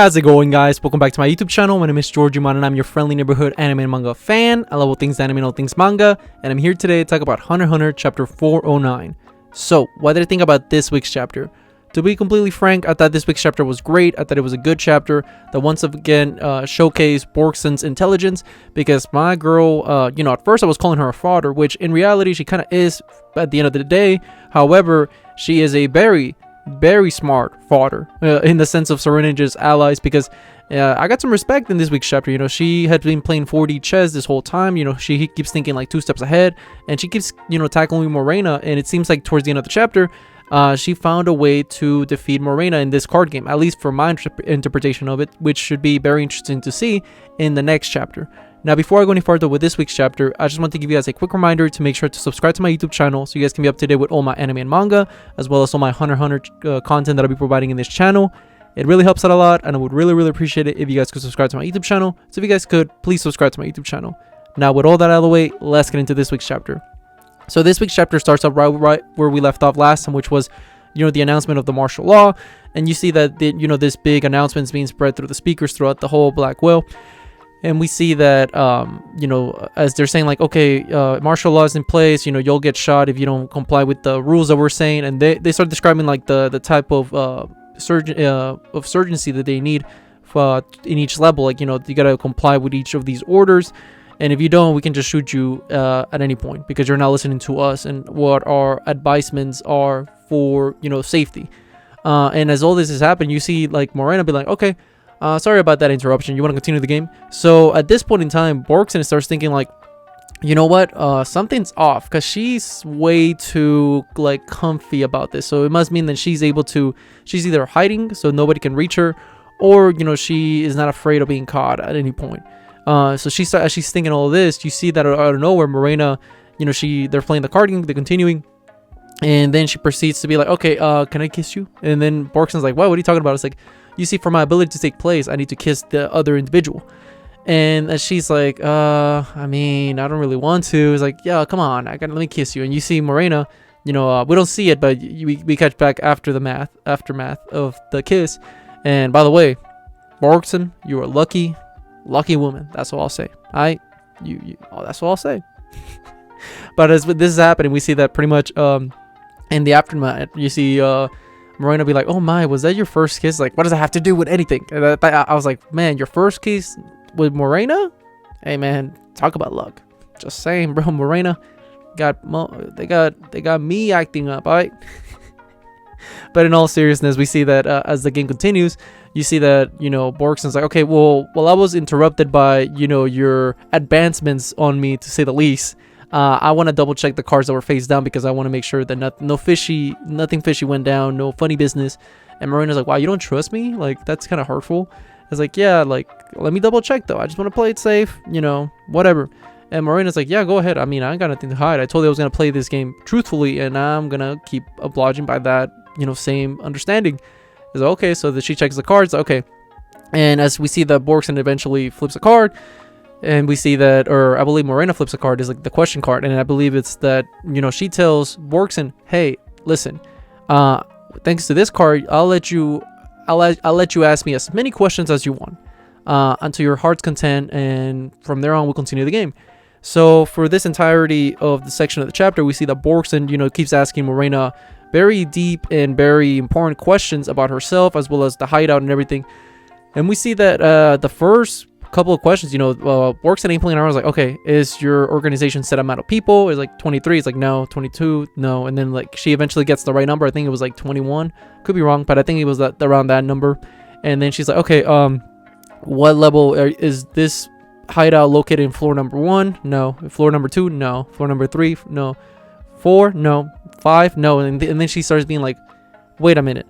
How's it going, guys? Welcome back to my YouTube channel. My name is Georgiman and I'm your friendly neighborhood anime and manga fan. I love all things anime and all things manga, and I'm here today to talk about Hunter x Hunter chapter 409. So, what did I think about this week's chapter? To be completely frank, I thought this week's chapter was great. I thought it was a good chapter that once again showcased Borgsen's intelligence, because my girl, at first I was calling her a fodder, which in reality she kind of is at the end of the day. However, she is a very smart fodder in the sense of Serenage's allies, because I got some respect in this week's chapter. She had been playing 4D chess this whole time. She keeps thinking like 2 steps ahead, and she keeps tackling Morena, and it seems like towards the end of the chapter she found a way to defeat Morena in this card game, at least for my interpretation of it, which should be very interesting to see in the next chapter. Now, before I go any further with this week's chapter, I just want to give you guys a quick reminder to make sure to subscribe to my YouTube channel so you guys can be up to date with all my anime and manga, as well as all my Hunter x Hunter content that I'll be providing in this channel. It really helps out a lot, and I would really appreciate it if you guys could subscribe to my YouTube channel. So if you guys could, please subscribe to my YouTube channel. Now, with all that out of the way, let's get into this week's chapter. So this week's chapter starts up right where we left off last time, which was the announcement of the martial law. And you see that this big announcement is being spread through the speakers throughout the whole Black Whale. And we see that, as they're saying, like, okay, martial law is in place, you'll get shot if you don't comply with the rules that we're saying. And they start describing, like, the type of surgency that they need in each level. Like, you got to comply with each of these orders. And if you don't, we can just shoot you at any point, because you're not listening to us and what our advisements are for, safety. And as all this is happening, you see, like, Morena be like, okay, sorry about that interruption. You want to continue the game? So at this point in time, Borgsen starts thinking like, you know what? Something's off, because she's way too like comfy about this. So it must mean that she's either hiding so nobody can reach her, or she is not afraid of being caught at any point. So as she's thinking all this, you see that out of nowhere, Morena, they're playing the card game, they're continuing. And then she proceeds to be like, okay, can I kiss you? And then Borgsen's like, what are you talking about? It's like, you see, for my ability to take place, I need to kiss the other individual. And she's like, I mean, I don't really want to. It's like, yeah, come on, let me kiss you. And you see Morena, we don't see it, but we catch back after the aftermath of the kiss. And by the way, Borgsen, you're a lucky woman. That's all I'll say. That's all I'll say. But as this is happening, we see that pretty much in the aftermath, you see Morena be like, oh my, was that your first kiss? Like, what does that have to do with anything? And I was like, man, your first kiss with Morena? Hey man, talk about luck. Just saying, bro. Morena they got me acting up, alright? But in all seriousness, we see that as the game continues, you see that Borgsen's like, okay, well I was interrupted by your advancements on me, to say the least. I want to double check the cards that were face down, because I want to make sure that nothing fishy went down, no funny business. And Morena's like, wow, you don't trust me? Like, that's kind of hurtful. I was like, yeah, like, let me double check though. I just want to play it safe, whatever. And Morena's like, yeah, go ahead. I mean, I ain't got nothing to hide. I told you I was going to play this game truthfully, and I'm going to keep obliging by that, same understanding. Is like, okay, so that she checks the cards. Okay. And as we see that Borgsen eventually flips a card, and we see that, or I believe Morena flips a card, is like the question card. And I believe it's that, she tells Borgsen, hey, listen, thanks to this card, I'll let you ask me as many questions as you want, until your heart's content. And from there on, we'll continue the game. So for this entirety of the section of the chapter, we see that Borgsen, keeps asking Morena very deep and very important questions about herself, as well as the hideout and everything. And we see that the first couple of questions, Borgsen ain't playing around. I was like, okay, is your organization set amount of people? It's like 23. It's like, no. 22, no. And then like she eventually gets the right number. I think it was like 21. Could be wrong, but I think it was around that number. And then she's like, okay, what level is this hideout located in? Floor number 1? No. Floor number 2? No. Floor number 3? No. 4? No. 5? No. And then she starts being like, wait a minute.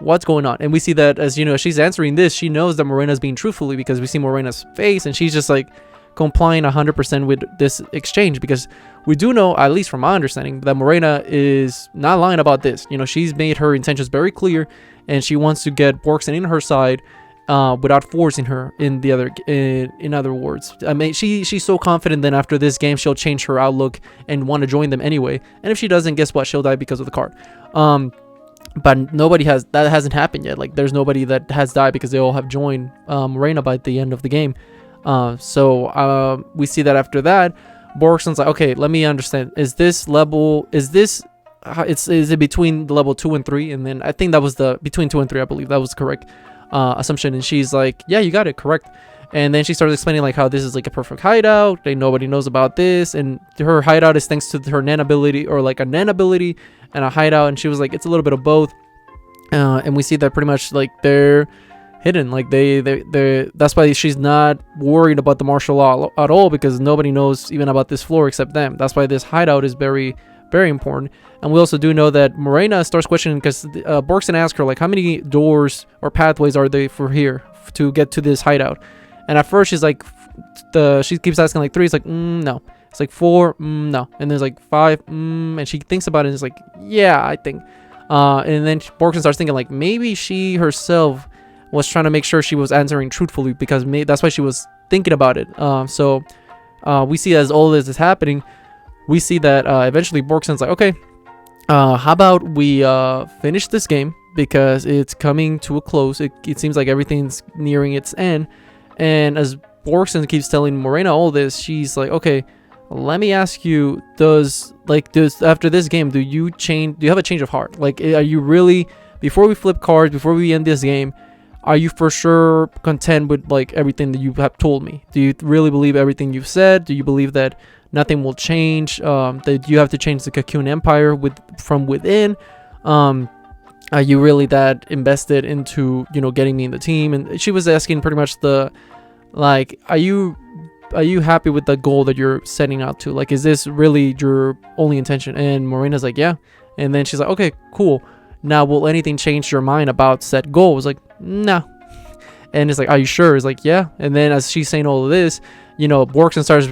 What's going on? And we see that as she's answering this, she knows that Morena's being truthfully, because we see Morena's face, and she's just like complying 100% with this exchange, because we do know, at least from my understanding, that Morena is not lying about this. She's made her intentions very clear, and she wants to get Borgsen in her side without forcing her. In other words, I mean, she's so confident that after this game she'll change her outlook and want to join them anyway. And if she doesn't, guess what? She'll die because of the card. but that hasn't happened yet. Like there's nobody that has died because they all have joined Morena by the end of the game. So we see that after that, Borgson's like, okay, let me understand. Is it between the level 2 and 3? And then I think that was between 2 and 3, I believe that was correct assumption. And she's like, yeah, you got it correct. And then she starts explaining like how this is like a perfect hideout. Nobody knows about this, and her hideout is thanks to her Nen ability, or like a Nen ability and a hideout. And she was like, it's a little bit of both. And we see that pretty much like they're hidden, like they that's why she's not worried about the martial law at all, because nobody knows even about this floor except them. That's why this hideout is very, very important. And we also do know that Morena starts questioning, because Borgson asks her like, how many doors or pathways are they for here to get to this hideout? And at first she's like, she keeps asking like 3. It's like, no. It's like 4, no. And there's like 5, and she thinks about it and it's like, yeah, I think. And then Borgson starts thinking like maybe she herself was trying to make sure she was answering truthfully, because that's why she was thinking about it. So we see as all this is happening, we see that eventually Borgson's like, okay, how about we finish this game, because it's coming to a close. It seems like everything's nearing its end. And as Borgson keeps telling Morena all this, she's like, okay, let me ask you, does after this game, do you have a change of heart? Like, are you really, before we flip cards, before we end this game, are you for sure content with like everything that you have told me? Do you really believe everything you've said? Do you believe that nothing will change? That you have to change the Cocoon Empire from within? Are you really that invested into, getting me in the team? And she was asking pretty much are you happy with the goal that you're setting out to? Like, is this really your only intention? And Morena's like, yeah. And then she's like, okay, cool. Now, will anything change your mind about set goal? It's like, no. And it's like, are you sure? It's like, yeah. And then as she's saying all of this, Borgson starts,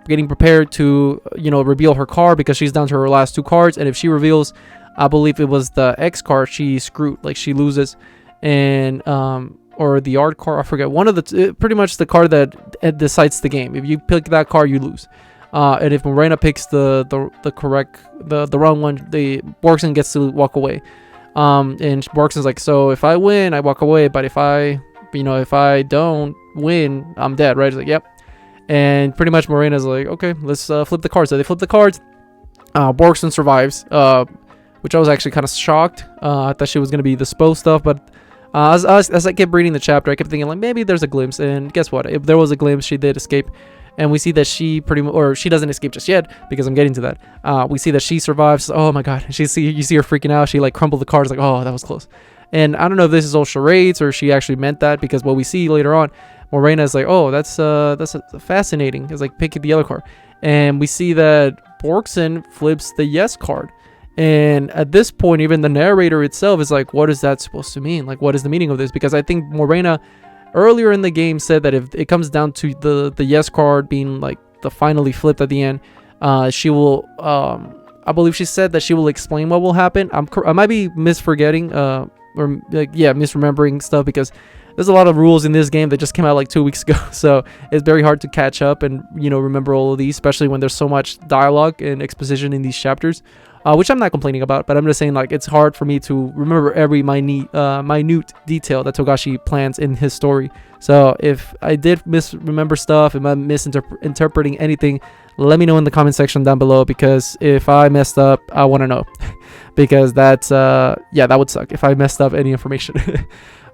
getting prepared to, reveal her card, because she's down to her last 2 cards. And if she reveals, I believe it was the X card, she's screwed. Like, she loses. And, or the art card, I forget. One of the, pretty much the card that decides the game. If you pick that card, you lose. And if Morena picks the wrong one, Borgson gets to walk away. And Borgson's like, so if I win, I walk away, but if I don't win, I'm dead, right? He's like, yep. And pretty much Morena's like, okay, let's flip the cards. So they flip the cards. Borgson survives, which I was actually kind of shocked. I thought she was gonna be the Spo stuff, but as I kept reading the chapter, I kept thinking like maybe there's a glimpse. And guess what? If there was a glimpse, she did escape. And we see that she she doesn't escape just yet, because I'm getting to that. We see that she survives. Oh my god! You see her freaking out. She like crumbled the cards, like, oh, that was close. And I don't know if this is all charades or she actually meant that, because what we see later on, Morena is like, oh, that's fascinating. It's like, pick the other card, and we see that Borgson flips the yes card. And at this point, even the narrator itself is like, what is that supposed to mean? Like, what is the meaning of this? Because I think Morena earlier in the game said that if it comes down to the yes card being like the finally flipped at the end, she will I believe she said that she will explain what will happen. I might be misforgetting misremembering stuff, because there's a lot of rules in this game that just came out like 2 weeks ago, so it's very hard to catch up and remember all of these, especially when there's so much dialogue and exposition in these chapters, which I'm not complaining about, but I'm just saying like it's hard for me to remember every minute detail that Togashi plans in his story. So if I did misremember stuff, if I'm misinterpreting anything, let me know in the comment section down below, because if I messed up, I want to know. Because that's that would suck if I messed up any information.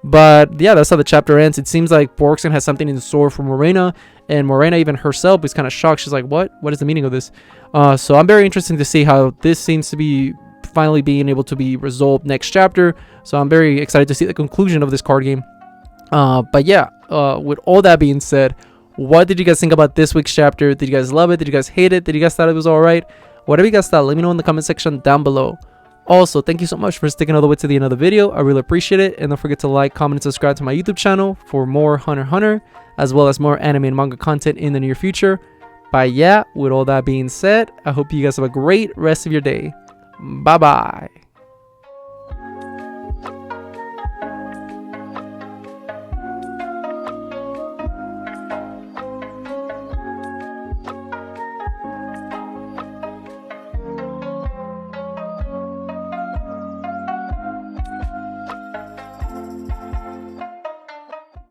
But yeah, that's how the chapter ends. It seems like Borgson has something in store for Morena, and Morena even herself is kind of shocked. She's like, what is the meaning of this? So I'm very interested to see how this seems to be finally being able to be resolved next chapter. So I'm very excited to see the conclusion of this card game. But yeah, with all that being said, what did you guys think about this week's chapter? Did you guys love it? Did you guys hate it? Did you guys thought it was alright? Whatever you guys thought, let me know in the comment section down below. Also, thank you so much for sticking all the way to the end of the video. I really appreciate it. And don't forget to like, comment, and subscribe to my YouTube channel for more Hunter x Hunter, as well as more anime and manga content in the near future. But yeah, with all that being said, I hope you guys have a great rest of your day. Bye bye.